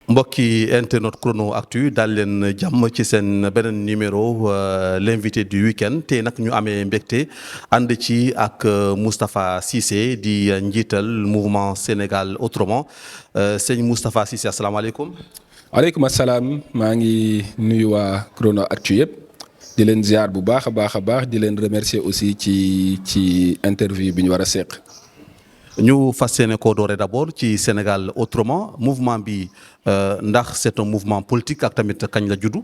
mbokki internet Chrono Actu daal leen jàmm ci seen beneen numéro l'invité du week-end tey nag ñu amee mbégte ànd ci ak Moustapha Cissé di njiital mouvement Sénégal autrement sëñ Moustapha Cissé asalaamaaleykum. waaleykum salaam maa ngi nuyu waa Chrono Actu yëpp di leen ziar bu baax a baax di leen remercier aussi ci interview bi ñu war a seq. ñu fas yéene koo doore d'abord ci Sénégal autrement mouvement bi ndax c'est un mouvement politique ak tamit kañ la juddu.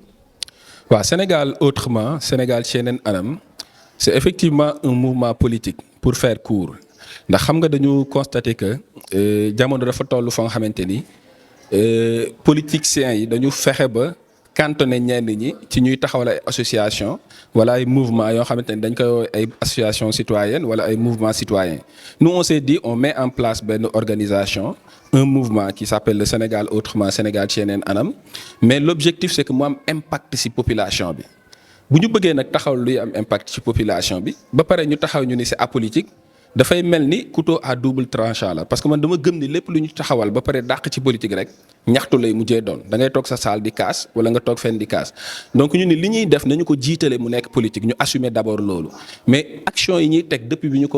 waaw Sénégal autrement Sénégal ci yeneen anam c'est effectivement un mouvement politique pour faire court ndax xam nga dañu constater que jamono dafa toll fa nga xamante ni politiciens yi dañu fexe ba cantonné ñenn ñi ci ñuy taxawal ay association wala ay mouvement yoo xamante ni dañ koy woowee ay association citoyenne wala ay mouvement citoyen nous on s'est dit on met en place benn organisation un mouvement qui s'appelle le Sénégal autrement Sénégal ci yeneen anam mais l'objectif c'est que mu am impact ci population bi bu ñu bëggee nag taxaw luy am impact ci population bi ba pare ñu taxaw ñu ni c'est apolitique dafay mel ni couteau à double tranchant la parce que man dama gëm ni lépp lu ñu taxawal ba pare dàq ci politique rek ñaxtu lay mujjee doon da ngay toog sa salle di kaas wala nga toog fenn di kaas donc ñu ni li ñuy def nañu ko jiitale mu nekk politique ñu assumer d'abord loolu mais action yi ñuy teg depuis bi ñu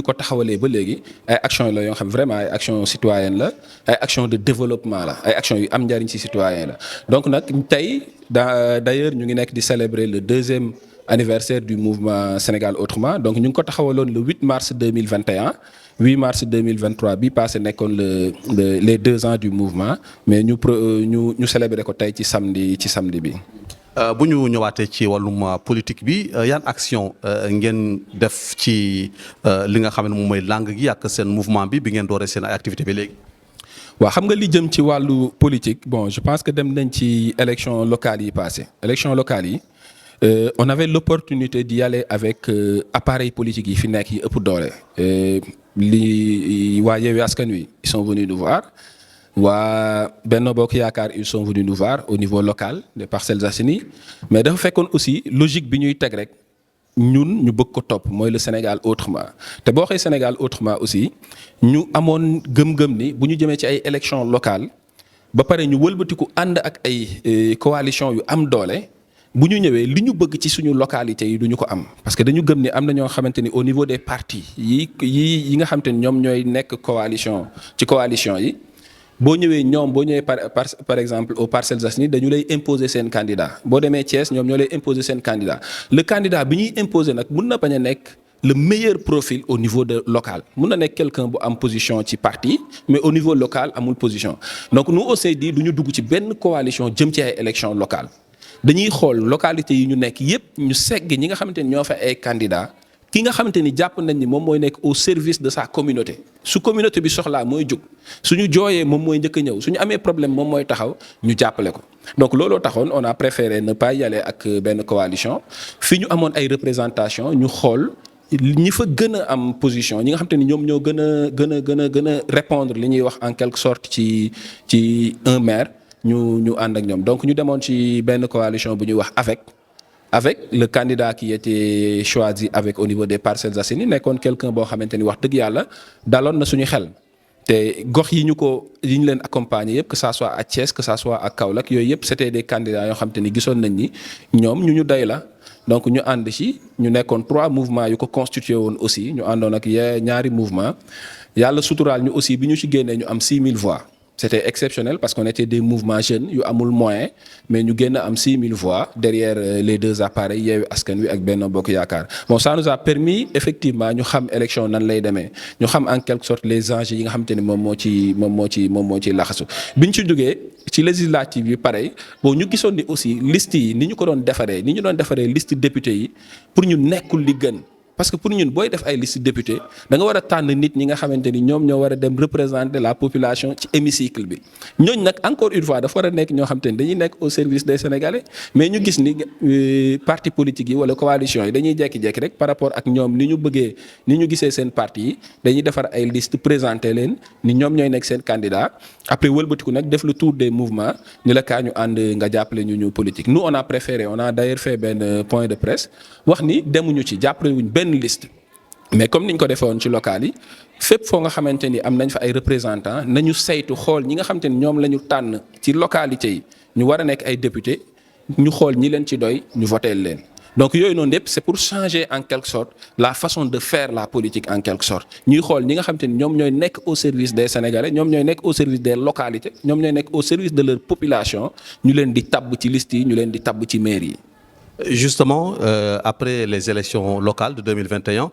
ko taxawalee ba léegi ay action la yoo xam vraiment ay action citoyenne la ay action de développement la ay action yu am njariñ ci citoyen la donc nag tey d'ailleurs ñu ngi nekk di célébrer le 2e anniversaire du mouvement Sénégal autrement donc ñu ngi ko taxawaloon le 8 mars 2021 8 mars 2023 bi passé nekkoon les 2 ans du mouvement mais ñu célébrer ko tey ci samedi bi. bu ñu ñëwaatee ci wàllum politique bi yan action ngeen def ci li nga xam ne moom mooy langue gi ak seen mouvement bi ngeen dooree seen ay activité bi léegi. waaw xam nga li jëm ci wàllu politique bon je pense que dem nañ ci élection locale yi passé élection locale yi. On avait l'opportunité d'y aller avec appareil politique yi fi nekk yi ëpp doole li waa Yewwi Askan Wi ils sont venus nous voir waa Benno Bokk Yaakaar ils sont venus nous voir au niveau local des Parcelles Assainies mais dafa fekkoon aussi logique bi ñuy teg rek ñun ñu bëgg ko topp mooy le Sénégal autrement te boo xee Sénégal autrement aussi ñu amoon gëm-gëm ni bu ñu jëmee ci ay élections locales ba pare ñu wëlbatiku ànd ak ay coalition yu am doole. bu ñu ñëwee li ñu bëgg ci suñu localité yi duñu ko am parce que dañu gëm ni am na ñoo xamante ni au niveau des partis yi nga xamante ni ñoom ñooy nekk coalition yi boo ñëwee par exemple aux Parcelles Assainies dañu lay imposer seen candidat boo demee Thiès ñoom ñoo lay imposer seen candidat le candidat bi ñuy imposer nag mun na bañ a nekk le meilleur profil au niveau de local mun na nekk quelqu'un bu am position ci parti mais au niveau local amul position donc nous on s'est dit duñu dugg ci benn coalition jëm ci ay élections locales. dañuy xool localité yi ñu nekk yépp ñu segg ñi nga xamante ni ñoo fa ay candidats ki nga xamante ni jàpp nañ ni moom mooy nekk au service de sa communauté su communauté bi soxlaa mooy jóg suñu jooyee moom mooy njëkk a ñëw suñu amee problème moom mooy taxaw ñu jàppale ko donc looloo taxoon on a préféré ne pas y aller ak benn coalition fi ñu amoon ay représentation ñu xool ñi fa gën a am position ñi nga xamante ni ñoom ñoo gën a répondre li ñuy wax en quelque sorte ci un maire ñu ànd ak ñoom donc ñu demoon ci benn coalition bu ñuy wax avec le candidat qui était choisi avec au niveau des Parcelles Assainies nekkoon quelqu'un boo xamante ni wax dëgg yàlla daloon na suñu xel te gox yi ñu leen accompagner yëpp que ça soit à Thiès que ça soit à Kaolack yooyu yëpp c'était des candidats yoo xamante ni gisoon nañ ni ñoom ñu doy la donc ñu ànd ci ñu nekkoon 3 mouvements yu ko constitué woon aussi ñu àndoon ak ñaari mouvement yàlla suturaal ñu aussi bi ñu ci génnee ñu am 6000 voix. C'était exceptionnel parce qu'on était des mouvements jeunes yu amul moyen mais ñu génn am 6000 voix derrière les 2 appareils Yewwi Askan Wi ak Benno Bokk Yaakaar bon ça nous a permis effectivement ñu xam élection nan lay demee ñu xam en quelque sorte les enjeux yi nga xamante ni moom moo ci laxasu bi ñu ci jógee ci législative yi pareil bon ñu gisoon ni aussi liste yi ni ñu ko doon defaree liste député yi pour ñu nekkul li gën. parce que pour ñun booy def ay liste député da nga war a tànn nit ñi nga xamante ni ñoom ñoo war a dem représenter la population ci hémicycle bi ñooñ nag encore une fois dafa war a nekk ñoo xamante ni dañuy nekk au service des Sénégalais mais ñu gis ni parti politique yi wala coalition yi dañuy jekki-jekki rek par rapport ak ñoom ni ñu gisee seen parti yi dañuy defar ay liste présenter leen ni ñoom ñooy nekk seen candidat après wëlbatiku nag def le tour des mouvements ni la kaa ñu ànd nga jàppale ñu politique nous on a préféré on a d'ailleurs fait benn point de presse wax ni demuñu ci jàppale wuñ benn liste mais comme niñ ko defee woon ci local yi fépp foo nga xamante ni am nañ fa ay représentants nañu saytu xool ñi nga xamante ni ñoom la ñu tànn ci localité yi ñu war a nekk ay député ñu xool ñi leen ci doy ñu voter leen. donc yooyu noonu yëpp c'est pour changer en quelque sorte la façon de faire la politique en quelque sorte ñuy xool ñi nga xamante ni ñoom ñooy nekk au service des Sénégalais ñoom ñooy nekk au service des localités ñoom ñooy nekk au service de leur population ñu leen di tabb ci liste yi ñu leen di tabb ci mairie yi. Justement, après les élections locales de 2021,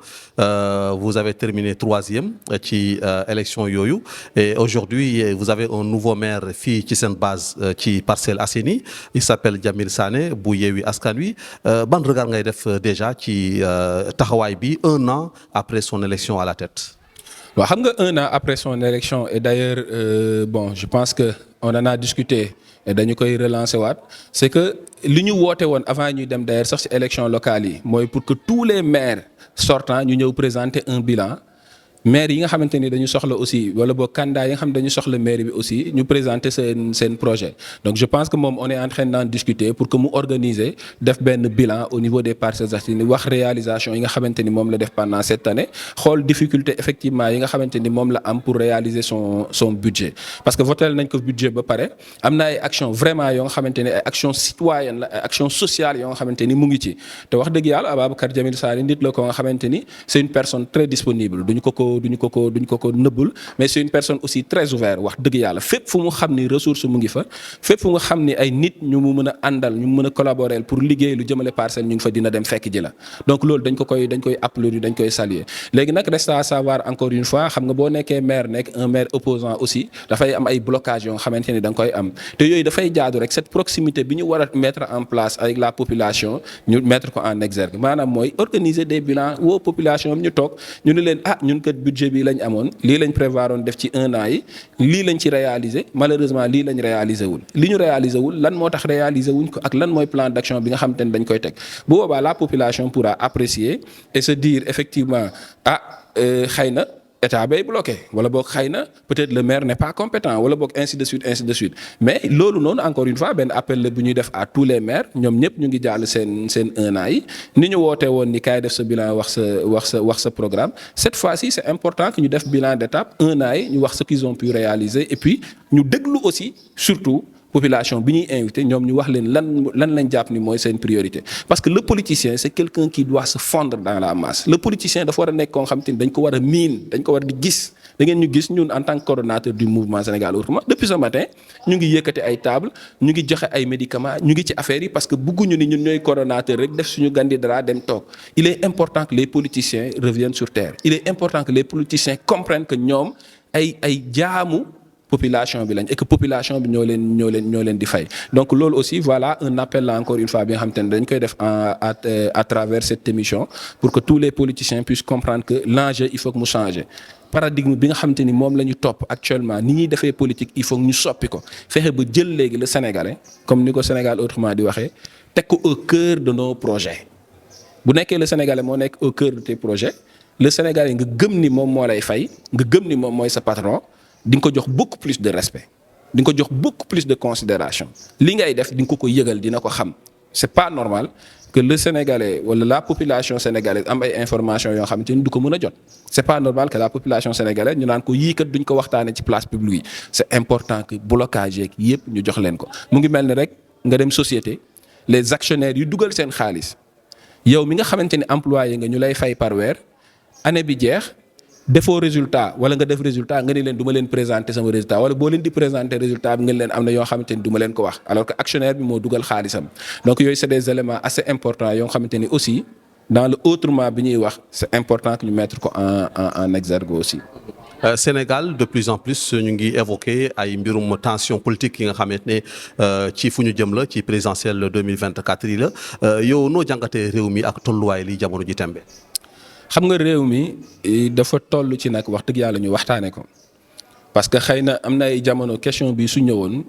vous avez terminé 3e ci élection yooyu et aujourd'hui vous avez un nouveau maire fii ci seen base ci Parcelles Assainies il s'appelle Jamil Sané bu Yewwi Askan Wi ban regard ngay def déjà ci taxawaay bi 1 an après son élection à la tête. waaw xam nga 1 an après son élection et d'ailleurs bon je pense que on en a discuté et dañu koy relancer waat c'est que li ñu woote woon avant ñuy dem d'ailleurs sax ci élection locale yi mooy pour que tous les maires sortants ñu ñëw présenter un bilan maire yi nga xamante ni dañu soxla aussi wala boog candidat yi nga xam ne dañu soxla maire bi aussi ñu présenter seen projet donc je pense que moom on est en train d'en discuter pour que mu organiser def benn bilan au niveau des Parcelles Assainies wax réalisation yi nga xamante ni moom la def pendant cette année xool difficulté effectivement yi nga xamante ni moom la am pour réaliser son budget parce que voté nañ ko budget ba pare am na ay actions vraiment yoo nga xamante ni ay actions citoyennes la ay actions sociales yoo nga xamante ni mu ngi ci te wax dëgg yàlla Ababacar Jamil Sané nit la ko nga xamante ni c'est une personne très disponible duñu ko nëbbul mais c'est une personne aussi très ouverte wax dëgg yàlla fépp fu mu xam ni ressource mu ngi fa fépp fu nga xam ni ay nit ñu mu mën a àndal ñu mën a collaborer pour liggéey lu jëmale parcelle ñu ngi fa dina dem fekk ji la donc loolu dañ koy applaudir dañ koy saluer léegi nag reste à savoir encore une fois xam nga boo nekkee maire nekk un maire opposant aussi dafay am ay blocages yoo nga xamante ni da nga koy am te yooyu dafay jaadu rek cette proximité bi ñu war a mettre en place avec la population ñu mettre ko en exergue maanaam mooy organiser des bilans woo population ñu toog ñu ne leen ñun kat budget bi lañ amoon lii lañ prévoir woon def ci 1 an yi lii lañ ci réaliser malheureusement lii lañ réaliser wul li ñu réaliser wul lan moo tax réaliser wuñ ko ak lan mooy plan d'action bi nga xamante ne dañ koy teg bu boobaa la population pourra apprécier et se dire effectivement xëy na état bay bloqué wala boog xëy na peut-être le maire n'est pas compétent wala boog ainsi de suite mais loolu noonu encore une fois benn appel la bu ñuy def à tous les maires ñoom ñëpp ñu ngi jàll seen 1 an yi ni ñu wootee woon ni kaay def sa bilan wax sa programme cette fois-ci c'est important que ñu def bilan d'étape 1 an yi ñu wax ce qu'ils ont pu réaliser et puis ñu déglu aussi surtout population bi ñuy invité ñoom ñu wax leen lan lañ jàpp ni mooy seen priorité parce que le politicien c'est quelqu'un qui doit se fondre dans la masse le politicien dafa war a nekk koo xam te ni dañ ko war a miin dañ ko war di gis da ngeen ñu gis ñun en tant que coordonnateur du mouvement Sénégal autrement depuis ce matin ñu ngi yëkkati ay table ñu ngi joxe ay médicaments ñu ngi ci affaire yi parce que bëgguñu ni ñun ñooy coordonnateur rek def suñu candidat dem toog il est important que les politiciens reviennent sur terre il est important que les politiciens comprennent que ñoom ay jaamu population bi lañ et que population bi ñoo leen di fay donc loolu aussi voilà un appel là encore une fois bi nga xamante ne dañ koy def à travers cette émission pour que tous les politiciens puissent comprendre que l'enjeu il faut que mu changer paradigme bi nga xamante ni moom la ñu topp actuellement ni ñuy defee politique il faut que ñu soppi ko fexe ba jël léegi le sénégalais comme ni ko Sénégal autrement di waxee teg ko au cœur de nos projets bu nekkee le sénégalais moo nekk au cœur de tes projets le sénégalais nga gëm ni moom moo lay fay nga gëm ni moom mooy sa patron di nga ko jox beaucoup plus de respect di nga ko jox beaucoup plus de considération li ngay def di nga ko yëgal dina ko xam c'est pas normal que le sénégalais wala la population sénégalaise am ay informations yoo xamante ni du ko mën a jot c'est pas normal que la population sénégalaise ñu naan ko yii kat duñ ko waxtaanee ci place publique yi c'est important que blocage yeeg yépp ñu jox leen ko mu ngi mel ni rek nga dem société les actionnaires yu dugal seen xaalis yow mi nga xamante ni employé nga ñu lay fay par weer année bi jeex. defoo résultat wala nga def résultat nga ni leen du ma leen présenter sama résultat wala boo leen di présenter résultat bi ngeen leen am na yoo xamante ni du ma leen ko wax alors que actionnaire bi moo dugal xaalisam donc yooyu c'est des éléments assez importants yoo xamante ni aussi dans le autrement bi ñuy wax c'est important que ñu mettre ko en exergue aussi. Sénégal de plus en plus ñu ngi évoquer ay mbirum tension politique yi nga xamante ne ci fu ñu jëm la ci présidentielle 2024 yi la yow noo jàngatee réew mi ak tolluwaay li jamono ji tembe. xam nga réew mi dafa toll ci nag wax dëgg yàlla ñu waxtaane ko parce que xëy na am na ay jamono question bi su ñëwoon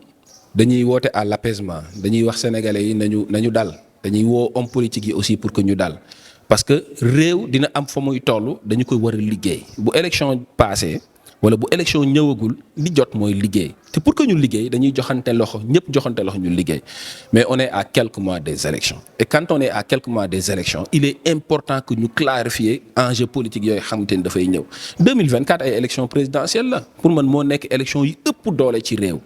dañuy woote à l'apaisement dañuy wax sénégalais yi nañu dal dañuy woo homme politique yi aussi pour que ñu dal parce que réew dina am fa muy toll dañu koy war a liggéey bu élection passé wala bu élection ñëwagul li jot mooy liggéey te pour que ñu liggéey dañuy joxante loxo ñëpp joxante loxo ñu liggéey mais on est à quelques mois des élections et quand on est à quelques mois des élections il est important que ñu clarifier enjeu politique yooyu xamante ni dafay ñëw 2024 ay élections présidentielles la pour man moo nekk élection yi ëpp doole ci réew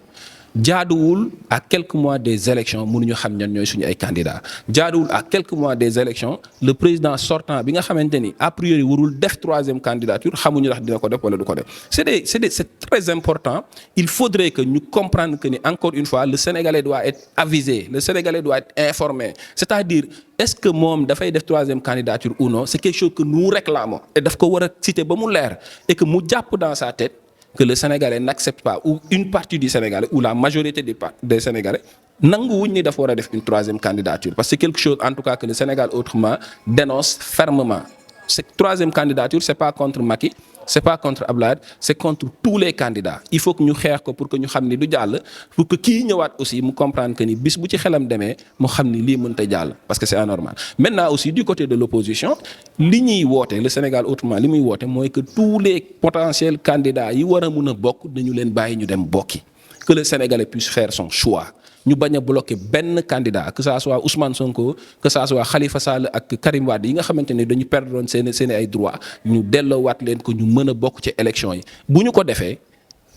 jaaduwul à quelques mois des élections mënuñu xam ñan ñooy suñu ay candidats jaaduwul à quelques mois des élections le président sortant bi nga xamante ni a priori warul def troisième candidature xamuñu ndax dina ko def wala du ko def c'est très important il faudrait que ñu comprendre que ni encore une fois le Sénégalais doit être avisé le Sénégalais doit être informé c'est-à-dire est-ce que moom dafay def troisième candidature ou non c'est quelque chose que nous réclamons et daf ko war a citer ba mu leer et que mu jàpp dans sa tête que le Sénégalais n'accepte pas ou une partie du Sénégalais ou la majorité des Sénégalais nanguwuñ ni dafa war a def une troisième candidature parce que c'est quelque chose en tout cas que le Sénégal autrement dénonce fermement cette troisième candidature c'est pas contre Macky c'est pas contre Abdoulaye c'est contre tous les candidats il faut que ñu xeex ko pour que ñu xam ni du jàll pour que kii ñëwaat aussi mu comprendre que ni bis bu ci xelam demee mu xam ni lii mënta jàll parce que c'est anormal maintenant aussi du côté de l'opposition li ñuy woote le Sénégal autrement li muy woote mooy que tous les potentiels candidats yi war a mun a bokk dañu leen bàyyi ñu dem bokki que le Sénégalais puisse faire son choix ñu bañ a bloquer benn candidat que ça soit Ousmane Sonko que ça soit Khalifa Sall ak Karim Wade yi nga xamante ne dañu perdre seen ay droits ñu delloowaat leen ko ñu mën a bokk ci élection yi bu ñu ko defee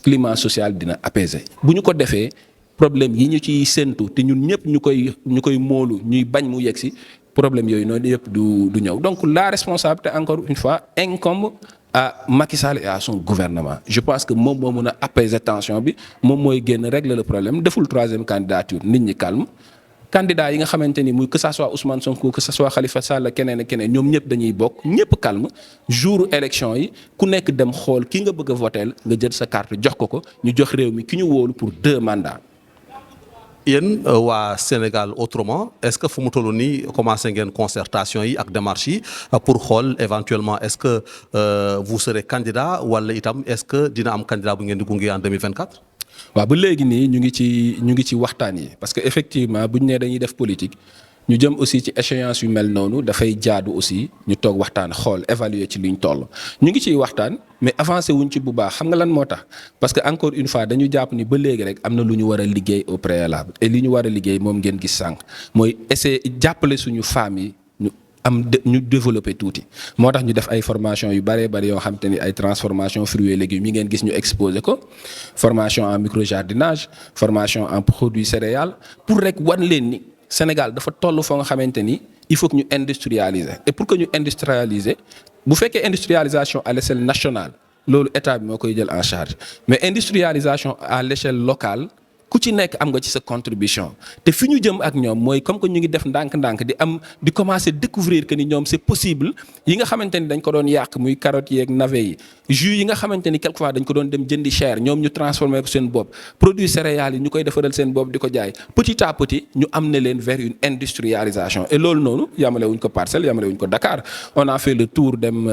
climat social dina apaiser bu ñu ko defee problème yi ñu ciy séntu te ñun ñëpp ñu koy moolu ñuy bañ mu yegg si problème yooyu noonu yëpp du ñëw donc la responsabilité encore une fois incombe à Macky Sall et à son gouvernement je pense que moom moo mën a apaiser tension bi moom mooy génn régler le problème deful troisième candidature nit ñi calme candidat yi nga xamante ni muy que ça soit Ousmane Sonko que ça soit Khalifa Sall keneen ak keneen ñoom ñëpp dañuy bokk ñëpp calme jour élection yi ku nekk dem xool ki nga bëgg a voter nga jël sa carte jox ko ñu jox réew mi ki ñu wóolu pour 2 mandats. yéen waa Sénégal autrement est-ce que fu mu toll nii commencé ngeen concertation yi ak démarche yi pour xool éventuellement est-ce que vous serez candidat wala itam est-ce que dina am candidat bu ngeen di gunge en 2024. waaw ba léegi nii ñu ngi ci waxtaan yi parce que effectivement bu ñu nee dañuy def politique ñu jëm aussi ci échéance yu mel noonu dafay jaadu aussi ñu toog waxtaan xool évaluer ci liñ toll ñu ngi ciy waxtaan mais avancé wuñ ci bu baax xam nga lan moo tax parce que encore une fois dañu jàpp ni ba léegi rek am na lu ñu war a liggéey au préalable et li ñu war a liggéey moom ngeen gis sànq mooy essayer jàppale suñu femmes yi ñu développer tuuti moo tax ñu def ay formation yu bëree bëri yoo xam te ni ay transformation fruits et légumes yi ngeen gis ñu exposé ko formation en microjardinage formation en produits céréales pour rek wan leen ni Sénégal dafa toll foo nga xamante ni il faut que ñu industrialiser et pour que ñu industrialiser bu fekkee industrialisation à l'échelle nationale loolu état bi moo koy jël en charge mais industrialisation à l'échelle locale ku ci nekk am nga ci sa contribution te fi ñu jëm ak ñoom mooy comme que ñu ngi def ndànk-ndànk di commencer découvrir que ni ñoom c'est possible yi nga xamante ni dañ ko doon yàq muy carottes yeeg navets yi jus yi nga xamante ni quelquefois dañ ko doon dem jëndi cher ñoom ñu transformer ko seen bopp produits céréales yi ñu koy defaral seen bopp di ko jaay petit à petit ñu am ne leen vers une industrialisation et loolu noonu yamale wuñ ko Parcelles yamale wuñ ko Dakar on a fait le tour dem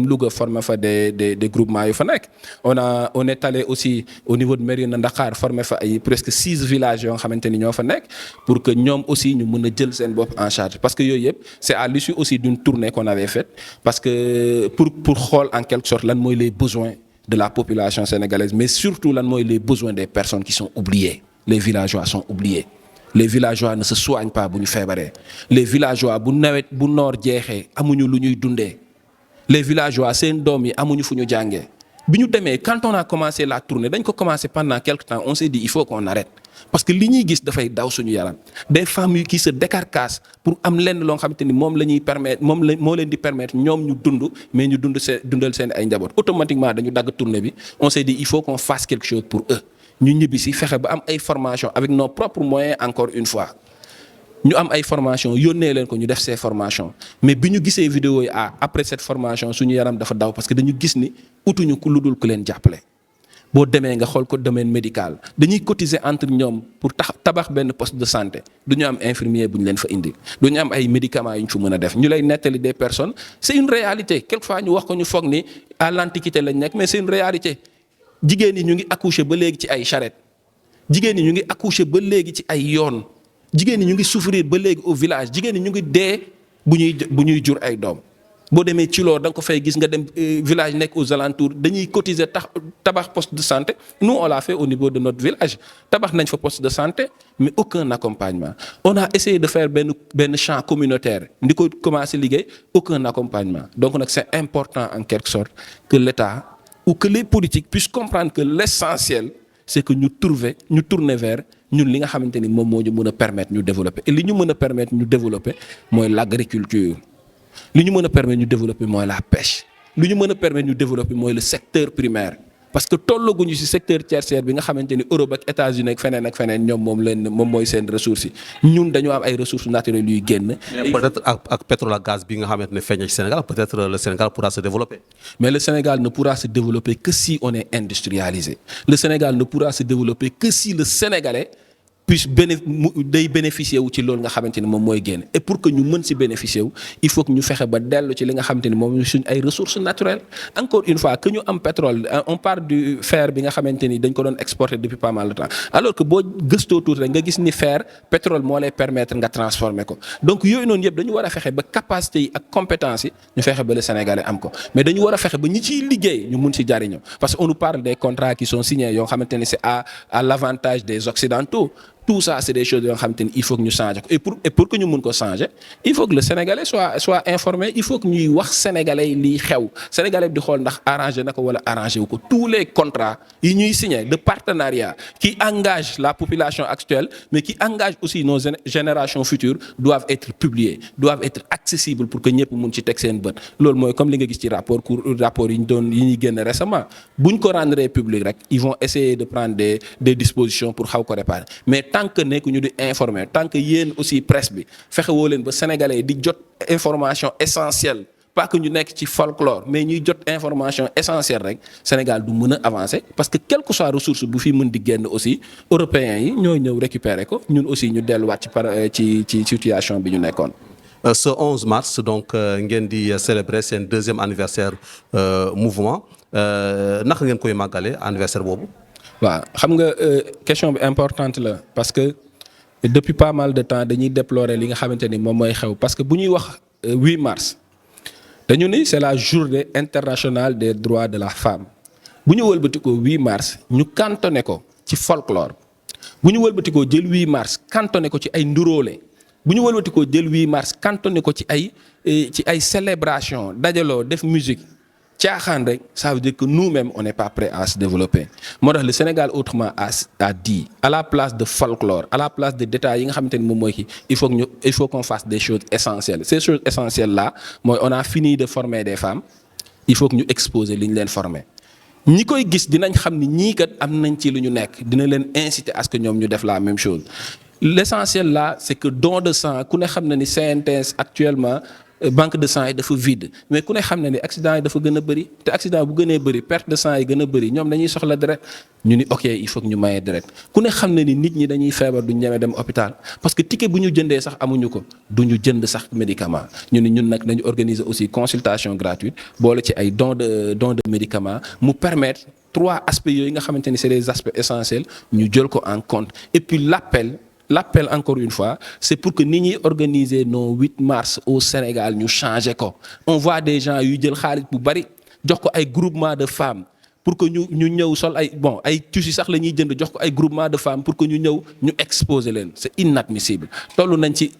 Louga former fa des groupements yu fa nekk on est allé aussi au niveau de Mérina Dakhar former fa ay presque 6 villages yoo xamante ni ñoo fa nekk pour que ñoom aussi ñu mën a jël seen bopp en charge parce que yooyu yëpp c'est à l'issue aussi d'une tournée qu'on avait faite parce que pour xool en quelque sorte lan mooy les besoins de la population sénégalaise mais surtout lan mooy les besoins des personnes qui sont oubliées les villageois sont oubliés les villageois ne se soignent pas bu ñu feebaree les villageois bu nawet bu noor jeexee amuñu lu ñuy dundee les villageois seen doom yi amuñu fu ñu jàngee bi ñu demee quand on a commencé la tournée dañ ko commencé pendant quelque temps on s'est dit il faut qu'on arrête parce que li ñuy gis dafay daw suñu yaram des femmes yu qui se décarcassent pour am lenn loo xamante ni moom la ñuy permettre moo leen di permettre ñoom ñu dund mais ñu dundal seen ay njaboot automatiquement dañu dagg tournée bi on s'est dit il faut qu'on fasse quelque chose pour eux ñu ñibbi si fexe ba am ay formation avec nos propres moyens encore une fois ñu am ay formation yónnee leen ko ñu def ces formations mais bi ñu gisee vidéo yi après cette formation suñu yaram dafa daw parce que dañu gis ni utuñu ku lu dul ku leen jàppale boo demee nga xool ko domaine médical dañuy cotiser entre ñoom pour tabax benn poste de santé du ñu am infirmier bu ñu leen fa indi du ñu am ay médicaments yu ñu fa mën a def ñu lay nettali des personnes c'est une réalité quelquefois ñu wax ko ñu foog ni à l'antiquité lañ nekk mais c'est une réalité jigéen ñi ñu ngi accoucher ba léegi ci ay charrette jigéen ñi ñu ngi accoucher ba léegi ci ay yoon jigéen ñi ñu ngi souffrir ba léegi au village jigéen ñi ñu ngi dee bu ñuy jur ay doom boo demee ci loor da nga ko fay gis nga dem village nekk aux alentours dañuy cotiser tabax poste de santé. Nous on l'a fait au niveau de notre village tabax nañ fa poste de santé mais aucun accompagnement. On a essayé de faire benn champ communautaire ndi ko commencé liggéey aucun accompagnement. Donc nag c'est important en quelque sorte que l'État ou que les politiques puissent comprendre que l'essentiel c'est que ñu tourner vers ñun li nga xamante ni moom moo ñu mën a permettre ñu développer et li ñu mën a permettre ñu développer mooy l'agriculture. li ñu mën a permettre ñu développer mooy la pêche li ñu mën a permettre ñu développer mooy le secteur primaire parce que tollaguñu ci secteur tertiaire bi nga xamante ni Europe ak États-Unis ak feneen ñoom moom mooy seen ressources yi ñun dañoo am ay ressources naturelles yuy génn. peut-être ak pétrole ak gaz bi nga xamante ne feeñ ci Sénégal peut-être le Sénégal pourra se développer. Mais le Sénégal ne pourra se développer que si on est industrialisé. Le Sénégal ne pourra se développer que si le Sénégalais puisse bénéficier wu ci loolu nga xamante ni moom mooy génn et pour que ñu mën si bénéficier wu il faut que ñu fexe ba dellu ci li nga xamante ni moom suñ ay ressources naturelles. Encore une fois que ñu am pétrole on parle du fer bi nga xamante ni dañ ko doon exporter depuis pas mal de temps alors que boo gëstoo tuuti rek nga gis ni fer pétrole moo lay permettre nga transformer ko donc yooyu noonu yëpp dañu war a fexe ba capacité yi ak compétence yi ñu fexe ba le Sénégalais am ko mais dañu war a fexe ba ñi ciy liggéey ñu mun si jariñoo parce que on nous parle des contrats qui sont signés yoo xamante ni c'est à l'avantage des Occidentaux. Tout ça c'est des choses yoo xamante ni il faut que ñu changer ko et pour que ñu mun ko changer il faut que le Sénégalais soit informé il faut que ñuy wax sénégalais yi liy xew sénégalais bi di xool ndax arrangé na ko wala arrangé wu ko tous les contrats yi ñuy signer de partenariat qui engagent la population actuelle mais qui engagent aussi nos générations futures doivent être publiés doivent être accessibles pour que ñëpp mun ci teg seen bët loolu mooy comme li nga gis ci rapport yi ñuy génne récemment buñ ko rendre public rek ils vont essayer de prendre des dispositions pour xaw ko réparer mais tant que nekk ñu di informer tant que yéen aussi presse bi fexe woo leen ba sénégalais di jot information essentielle pas que ñu nekk ci folklore mais ñuy jot information essentielle rek Sénégal du mën a avancer parce que quelle que soit ressource bu fi mën di génn aussi européens yi ñooy ñëw récupérer ko ñun aussi ñu delluwaat ci situation bi ñu nekkoon. Ce 11 mars donc ngeen di célébrer seen deuxième anniversaire mouvement naka ngeen koy màggale anniversaire boobu. waaw xam nga question bi importante la parce que depuis pas mal de temps dañuy déplorer li nga xamante ni moom mooy xew parce que bu ñuy wax 8 mars dañu ni c'est la journée internationale des droits de la femme bu ñu wëlbatikoo 8 mars ñu cantonné ko ci folklore bu ñu wëlbatikoo jël 8 mars cantonné ko ci ay nduróole bu ñu wëlbatikoo jël 8 mars cantonné ko ci ay célébration dajaloo def musique caaxaan rek ça veut dire que nous-mêmes on n'est pas prêts à se développer moo tax le Sénégal autrement a dit à la place de folklore à la place de détails yi nga xamante ni moom mooy kii il faut qu'on fasse des choses essentielles ces choses essentielles là mooy on a fini de former des femmes il faut que ñu exposer li ñu leen former ñi koy gis dinañ xam ni ñii kat am nañ ci lu ñu nekk dina leen inciter à ce que ñoom ñu def la même chose l'essentiel là c'est que don de sang ku ne xam na ni CNTS actuellement banque de sang yi dafa vide mais ku ne xam na ni accident yi dafa gën a bëri te accident bu gënee bëri perte de sang yi gën a bëri ñoom dañuy soxla deret ñu ni ok il faut que ñu maye deret ku ne xam na ni nit ñi dañuy feebar duñ ñeme dem hôpital parce que ticket bu ñu jëndee sax amuñu ko duñu jënd sax médicament ñu ni ñun nag dañu organiser aussi consultation gratuite boole ci ay don de médicaments mu permettre 3 aspects yooyu nga xamante ni c'est des aspects essentiels ñu jël ko en compte et puis l'appel encore une fois c'est pour que nit ñi organiser nos 8 mars au Sénégal ñu changer ko on voit des gens yu jël xaalis bu bari jox ko ay groupement de femmes pour que ñu ñëw sol ay tissus sax la ñuy jënd jox ko ay groupement de femmes pour que ñu ñëw ñu exposer leen c'est inadmissible tollu nañ ci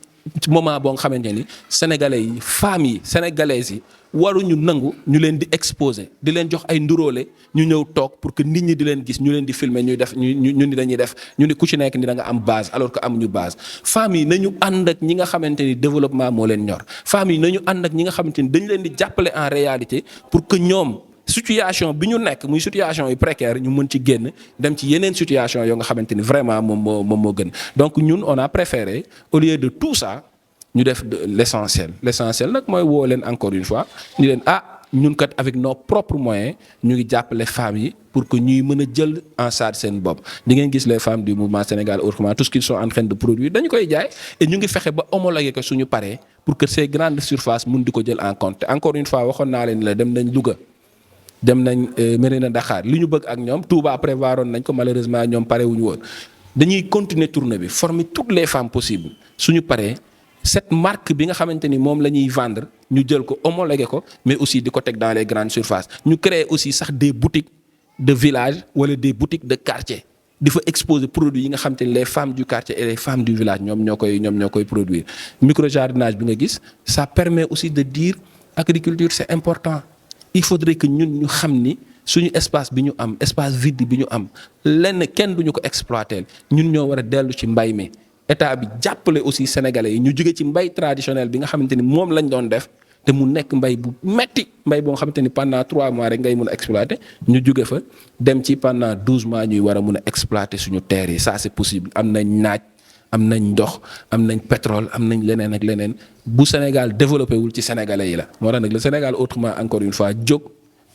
moment boo nga xamante ni sénégalais yi femmes yi sénégalaises yi waruñu nangu ñu leen di exposer di leen jox ay nduróole ñu ñëw toog pour que nit ñi di leen gis ñu leen di filmer ñuy def ñu ni dañuy def ñu ni ku ci nekk ni da nga am base alors que amuñu base femmes yi nañu ànd ak ñi nga xamante ni développement moo leen ñor femmes yi nañu ànd ak ñi nga xamante ni dañu leen di jàppale en réalité pour que ñoom situation bi ñu nekk muy situation yu précaire ñu mën ci génn dem ci yeneen situation yoo nga xamante ni vraiment moom moo gën donc ñun on a préféré au lieu de tout ça ñu def l'essentiel nag mooy woo leen encore une fois ñu leen ñun kat avec nos propres moyens ñu ngi jàppale femmes yi pour que ñuy mën a jël en charge seen bopp di ngeen gis les femmes du mouvement Sénégal autrement tout ce qu'ils sont en train de produire dañu koy jaay et ñu ngi fexe ba homologuer ko suñu paree pour que ces grandes surfaces mun di ko jël en compte encore une fois waxoon naa leen la dem nañ Louga dem nañ Mérina Dakhar li ñu bëgg ak ñoom Touba prévoiroon nañ ko malheureusement ñoom pare wuñu woon dañuy continuer tournée bi former toutes les femmes possibles suñu paree cette marque bi nga xamante ni moom la ñuy vendre ñu jël ko homologué ko mais aussi di ko teg dans les grandes surfaces ñu créer aussi sax des boutiques de village wala des boutiques de quartier di fa exposer produits yi nga xamante ni les femmes du quartier et les femmes du village ñoom ñoo koy produire. Microjardinage bi nga gis ça permet aussi de dire agriculture c'est important. Il faudrait que ñun ñu xam ni suñu espace bi ñu am espace vide bi ñu am lenn kenn duñu ko exploiter ñun ñoo war a dellu ci mbay mi état bi jàppale aussi sénégalais yi ñu jóge ci mbay traditionnel bi nga xamante ni moom lañ doon def te mu nekk mbay bu metti mbay boo nga xamante ni pendant 3 mois rek ngay mun a exploiter ñu jóge fa dem ci pendant 12 mois ñuy war a mun a exploiter suñu terres yi ça c'est possible am nañ naaj am nañ ndox am nañ pétrole am nañ leneen ak leneen bu Sénégal développé wul ci sénégalais yi la moo tax nag le Sénégal autrement encore une fois jóg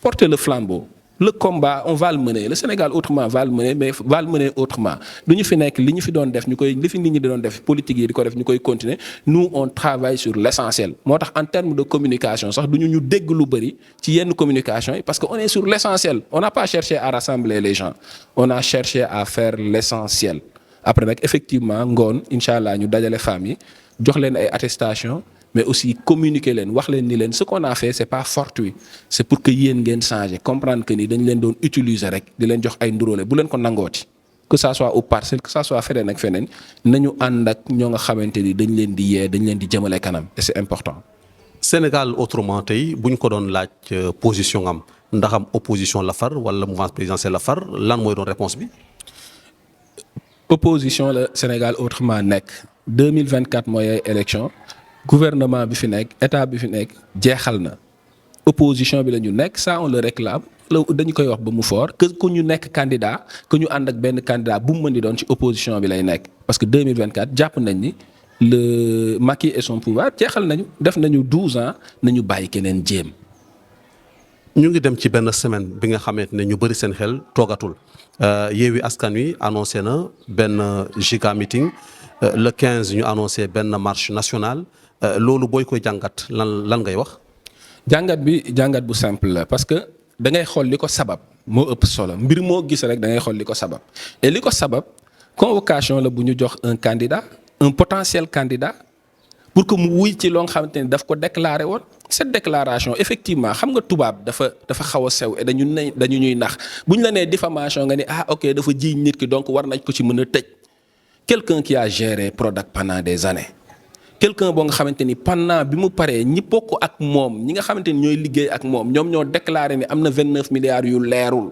porter le flambeau le combat on va le mener le Sénégal autrement va le mener mais va le mener autrement lu ñu fi nekk li ñu fi doon def ñu koy li fi nit ñi di doon def politique yi di ko def ñu koy continuer nous on travaille sur l'essentiel moo tax en termes de communication sax du ñu dégg lu bëri ci yenn communication yi parce que on est sur l'essentiel on n'a pas cherché à rassembler les gens on a cherché à faire l'essentiel après nag effectivement ngoon incha allah ñu dajale femmes yi jox leen ay attestations mais aussi communiquer leen wax leen ni leen ce qu'on a fait c'est pas fortuit c'est pour que yéen ngeen changer comprendre que ni dañ leen doon utiliser rek di leen jox ay nduróole bu leen ko nangooti que ça soit au parcelle que ça soit feneen ak feneen nañu ànd ak ñoo nga xamante ni dañ leen di yee dañ leen di jëmale kanam et c'est important. Sénégal autrement tey bu ñu ko doon laaj position am ndax am opposition la far wala mouvance présidentielle la far lan mooy doon réponse bi. Opposition la Sénégal autrement nekk 2024 mooy ay élection gouvernement bi fi nekk état bi fi nekk jeexal na opposition bi la ñu nekk ça on le réclame dañu koy wax ba mu fort que ñu nekk candidat que ñu ànd ak benn candidat bu mu mën di doon ci opposition bi lay nekk parce que 2024 jàpp nañ ni le Macky et son pouvoir jeexal nañu def nañu 12 ans nañu bàyyi keneen jéem. ñu ngi dem ci benn semaine bi nga xamante ne ñu bëri seen xel toogatul Yewwi Askan Wi annoncé na benn giga meeting le 15 ñu annoncé benn marche nationale loolu booy koy jàngat lan ngay wax. jàngat bu simple la parce que da ngay xool li ko sabab moo ëpp solo mbir moo gis rek da ngay xool li ko sabab et li ko sabab convocation la bu ñu jox un candidat un potentiel candidat pour que mu wuy ci loo nga xamante ni daf ko déclaré woon. Cette déclaration effectivement xam nga tubaab dafa xaw a sew et dañu ñuy nax bu ñu la nee diffamation nga ni ok dafa jiiñ nit ki donc war nañ ko ci mën a tëj quelqu'un qui a géré Prodac pendant des années quelqu'un boo nga xamante ni pendant bi mu paree ñi bokk ak moom ñi nga xamante ni ñooy liggéey ak moom ñoom ñoo déclaré ni am na 29 milliards yu leerul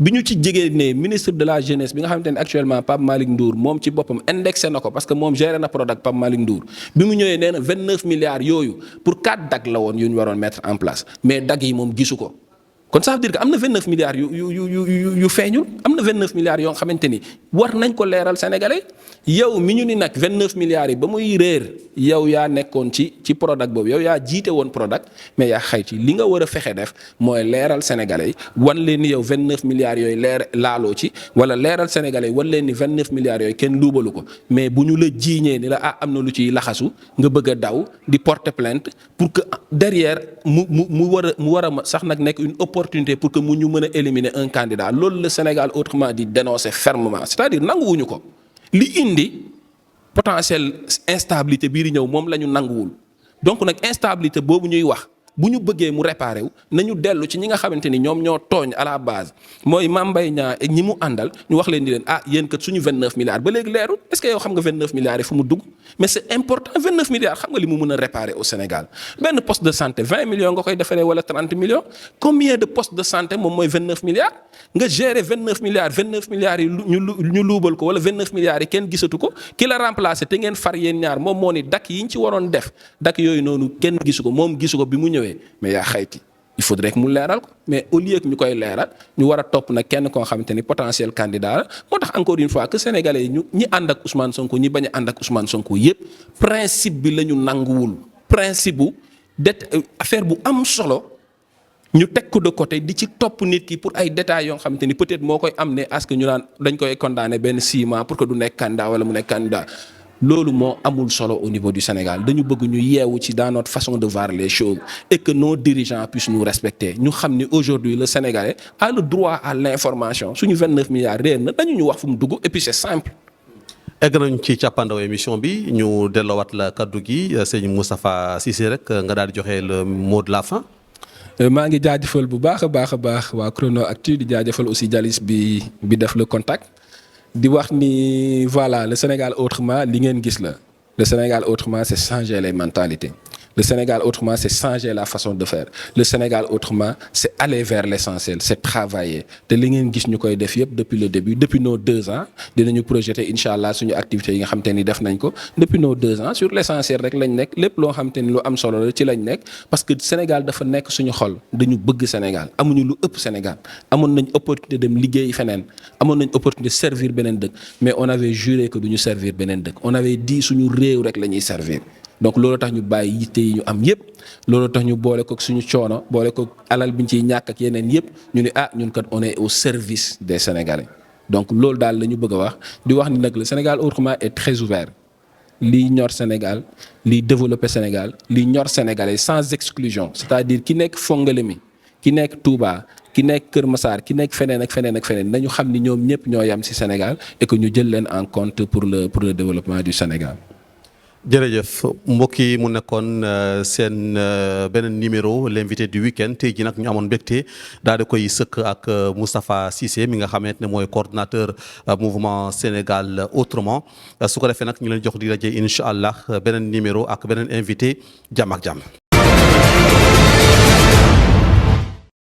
bi ñu ci jegee ne ministre de la jeunesse bi nga xamante ne actuellement Pape Malick Ndour moom ci boppam indexé na ko parce que moom géré na Prodac Pape Malick Ndour bi mu ñëwee nee na 29 milliards yooyu pour 4 DAG la woon yu ñu waroon mettre en place mais DAG yi moom gisu ko kon ça veut dire que am na 29 milliards yu feeñul am na 29 milliards yoo xamante ni war nañ ko leeral sénégalais yow mi ñu ni nag 29 milliards yi ba muy réer yow yaa nekkoon ci Prodac boobu yow yaa jiite woon Prodac mais yaa xayti li nga war a fexe def mooy leeral sénégalais yi wan leen ni yow 29 milliards yooyu laaloo ci wala leeral sénégalais yi wan leen ni 29 milliards yooyu kenn luubalu ko mais bu ñu la jiiñee ni la am na lu ciy laxasu nga bëgg a daw di porter plainte pour que derrière mu war a sax nag nekk une opportunité pour que mu ñu mën a éliminer un candidat loolu le Sénégal autrement dit dénoncer fermement c'est-à-dire nanguwuñu ko li indi potentiel instabilité bii di ñëw moom la ñu nanguwul donc nag instabilité boobu ñuy wax bu ñu bëggee mu réparer wu nañu dellu ci ñi nga xamante ni ñoom ñoo tooñ à la base mooy Mame Mbaye Niang ak ñi mu àndal ñu wax leen di leen yéen kat suñu 29 milliards ba léegi leerul est-ce que yow xam nga 29 milliards yi fu mu dugg mais c'est important 29 milliards xam nga li mu mën a réparer au Sénégal benn poste de santé 20 millions nga koy defaree wala 30 millions combien de postes de santé moom mooy 29 milliards nga gérer 29 milliards yi ñu luubal ko wala 29 milliards yi kenn gisatu ko ki la remplacer te ngeen far yéen ñaar moom moo ni dak yi ñu ci waroon def dak yooyu noonu kenn gisu ko moom gisu ko bi mu ñëwee mais yaa xayti il faudrait que mu leeral ko mais au lieu que ñu koy leeral ñu war a topp nag kenn koo xamante ni potentiel candidat la moo tax encore une fois que sénégalais yi ñi ànd ak Ousmane Sonko ñi bañ a ànd ak Ousmane Sonko yépp principe bi la ñu nanguwul principe bu affaire bu am solo ñu teg ko de côté di ci topp nit ki pour ay détails yoo xamante ni peut-être moo koy amener à ce que ñu naan dañ koy condamner benn 6 mois pour que du nekk candidat wala mu nekk candidat loolu moo amul solo au niveau du Sénégal dañu bëgg ñu yeewu ci dans notre façon de voir les choses et que nos dirigeants puissent nous respecter ñu xam ni aujourd'hui le Sénégalais a le droit à l'information suñu 29 milliards réer na dañu ñu wax fu mu dugg et puis c'est simple. egg nañ ci càppandaw émission bi ñu delloowaat la kaddu gi sëñ Moustapha Cissé rek nga daal di joxe le mot de la fin. maa ngi jaajëfal bu baax a baax waa Chrono Actu di jaajëfal aussi Dialis bi def le contact di wax ni voilà le Sénégal autrement li ngeen gis la le Sénégal autrement c'est changer les mentalités. Le Sénégal autrement, c'est changer la façon de faire. Le Sénégal autrement, c'est aller vers l'essentiel, c'est travailler. te li ngeen gis ñu koy def yëpp depuis le début depuis nos 2 ans dinañu projeter incha allah suñu activités yi nga xam te ni def nañ ko depuis nos 2 ans sur l'essentiel rek lañ nekk lépp loo xam te ni lu am solo la ci lañ nekk parce que Sénégal dafa nekk suñu xol dañu bëgg Sénégal amuñu lu ëpp Sénégal amoon nañ opportunité dem liggéey feneen amoon nañ opportunité servir beneen dëkk mais on avait juré que duñu servir beneen dëkk on avait dit suñu réew rek la ñuy servir. donc loolu tax ñu bàyyi yitte yi ñu am yëpp loolu tax ñu boole ko suñu coono boole ko alal bi ñu ciy ñàkk ak yeneen yëpp ñu ne ñun kat on est au service des Sénégalais donc loolu daal la ñu bëgg a wax di wax ni nag le Sénégal autrement est très ouvert lii ñor Sénégal lii développer Sénégal lii ñor Sénégalais sans exclusion c'est-à-dire ki nekk Fongolimbi ki nekk Touba ki nekk Kër Massar ki nekk feneen ak feneen ak feneen nañu xam ni ñoom ñëpp ñoo yam ci Sénégal et que ñu jël leen en compte pour le développement du Sénégal. jërëjëf mbokk yi mu nekkoon seen beneen numéro l'invité du week-end tey jii nag ñu amoon mbégte daal di koy sëkk ak Moustapha Cissé mi nga xamante ne mooy coordonnateur mouvement Sénégal autrement su ko defee nag ñu leen jox di rajo incha allah beneen numéro ak beneen invité jàmm ak jàmm.